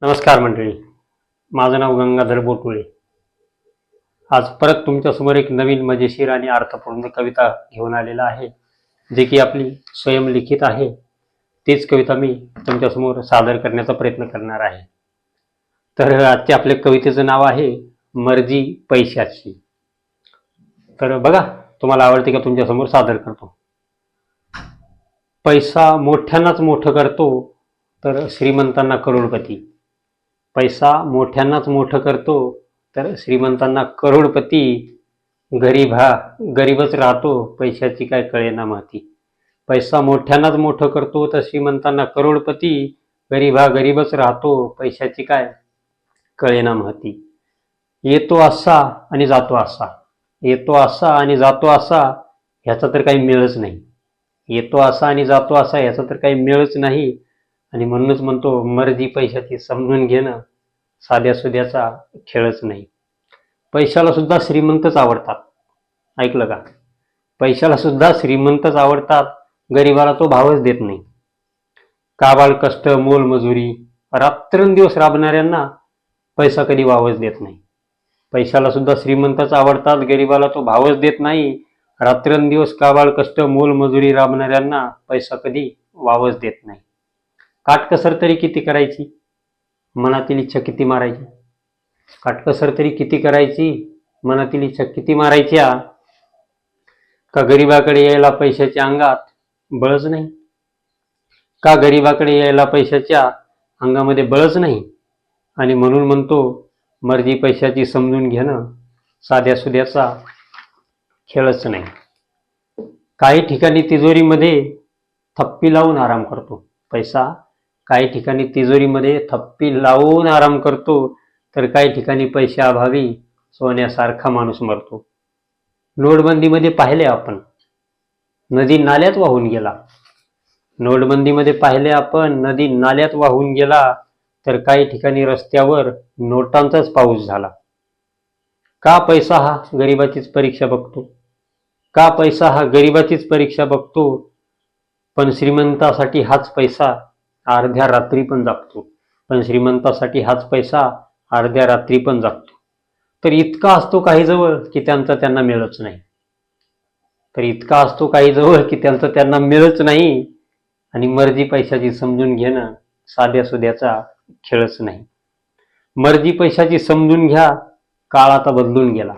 नमस्कार मंडळी, माझं नाव गंगाधर बोटुळे. आज परत तुमच्यासमोर एक नवीन मजेशीर आणि अर्थपूर्ण कविता घेऊन आलेला आहे, जे की आपली स्वयंलिखित आहे. तीच कविता मी तुमच्यासमोर सादर करण्याचा प्रयत्न करणार आहे. तर आजच्या आपल्या कवितेचं नाव आहे मर्जी पैशाची. तर बघा, तुम्हाला आवडते का तुमच्यासमोर सादर करतो. पैसा मोठ्यांनाच मोठं करतो तर श्रीमंतांना करोडपती. पैसा मोठ्यांनाच मोठं करतो तर श्रीमंतांना करोडपती. गरीबच राहतो पैशाची काय कळेना महती. पैसा मोठ्यांनाच मोठं करतो तर श्रीमंतांना करोडपती. गरीबच राहतो पैशाची काय कळेना महती. येतो असा आणि जातो असा, येतो असा आणि जातो असा, ह्याचा तर काही मेळच नाही. येतो असा आणि जातो असा, ह्याचा तर काही मेळच नाही. आणि म्हणूनच म्हणतो मर्जी पैशाची समजून घेणं साध्या सुध्याचा खेळच नाही. पैशाला सुद्धा श्रीमंतच आवडतात. ऐकलं का? पैशाला सुद्धा श्रीमंतच आवडतात. गरिबाला तो भावच देत नाही. काबाड कष्ट मोलमजुरी रात्रंदिवस राबणाऱ्यांना पैसा कधी वावच देत नाही. पैशाला सुद्धा श्रीमंतच आवडतात, गरिबाला तो भावच देत नाही. रात्रंदिवस काबाड कष्ट मोलमजुरी राबणाऱ्यांना पैसा कधी वावच देत नाही. काटकसर तरी किती करायची, मनातील इच्छा किती मारायची. काटकसर तरी किती करायची, मनातील इच्छा किती मारायच्या. का गरीबाकडे यायला पैशाच्या अंगात बळच नाही. का गरीबाकडे यायला पैशाच्या अंगामध्ये बळच नाही. आणि म्हणून म्हणतो मर्जी पैशाची समजून घेणं साध्या सुध्याचा खेळच नाही. काही ठिकाणी तिजोरीमध्ये थप्पी लावून आराम करतो पैसा. काही ठिकाणी तिजोरीमध्ये थप्पी लावून आराम करतो तर काही ठिकाणी पैशाअभावी सोन्यासारखा माणूस मरतो. नोटबंदीमध्ये पाहिले आपण, नदी नाल्यात वाहून गेला. नोटबंदीमध्ये पाहिले आपण, नदी नाल्यात वाहून गेला. तर काही ठिकाणी रस्त्यावर नोटांचाच पाऊस झाला. का पैसा हा गरिबाचीच परीक्षा बघतो. का पैसा हा गरिबाचीच परीक्षा बघतो. पण श्रीमंतासाठी हाच पैसा अर्ध्या रात्री पण जागतो. पण श्रीमंतासाठी हाच पैसा अर्ध्या रात्री पण जागतो. तर इतका असतो काही जवळ की त्यांना मिळच नाही. तर इतका असतो काही जवळ की त्यांना मिळच नाही. आणि मर्जी पैशाची समजून घेणं साध्या सुध्याचा खेळच नाही. मर्जी पैशाची समजून घ्या, काळ आता बदलून गेला.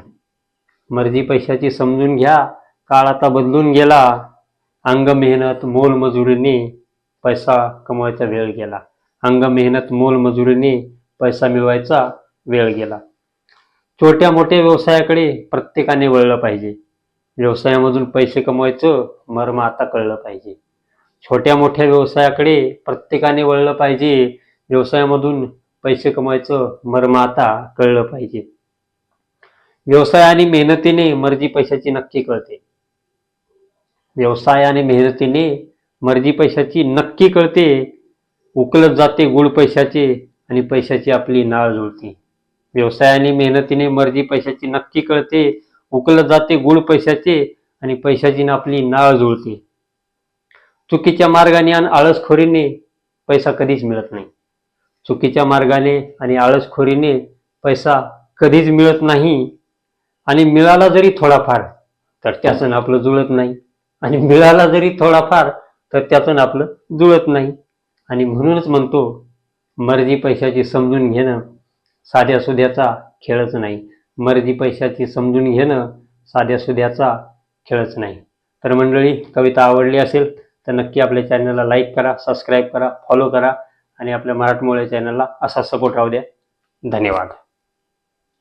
मर्जी पैशाची समजून घ्या, काळ आता बदलून गेला. अंग मेहनत मोलमजुरीने पैसा कमवायचा वेळ गेला. अंग मेहनत मोलमजुरीने पैसा मिळवायचा वेळ गेला. छोट्या मोठ्या व्यवसायाकडे प्रत्येकाने वळलं पाहिजे. व्यवसायामधून पैसे कमवायचं मर्म आता कळलं पाहिजे. छोट्या मोठ्या व्यवसायाकडे प्रत्येकाने वळलं पाहिजे. व्यवसायामधून पैसे कमवायचं मर्म आता कळलं पाहिजे. व्यवसाय आणि मेहनतीने मर्जी पैशाची नक्की कळते. व्यवसाय आणि मेहनतीने मर्जी पैशाची नक्की कळते. उकलत जाते गुळ पैशाचे आणि पैशाची आपली नाळ जुळते. व्यवसाय आणि मेहनतीने मर्जी पैशाची नक्की कळते. उकलत जाते गुळ पैशाचे आणि पैशाची आपली नाळ जुळते. चुकीच्या मार्गाने आणि आळसखोरीने पैसा कधीच मिळत नाही. चुकीच्या मार्गाने आणि आळसखोरीने पैसा कधीच मिळत नाही. आणि मिळाला जरी थोडाफार तर त्याचं आपलं जुळत नाही. आणि मिळाला जरी थोडाफार तर त्यातून आपलं जुळत नाही. आणि म्हणूनच म्हणतो मर्जी पैशाची समजून घेणं साध्या सुध्याचा खेळच नाही. मर्जी पैशाची समजून घेणं साध्या सुध्याचा खेळच नाही. तर मंडळी, कविता आवडली असेल तर नक्की आपल्या चॅनलला लाईक करा, सबस्क्राईब करा, फॉलो करा आणि आपल्या मराठमोळे चॅनलला असा सपोर्ट राहू द्या. धन्यवाद.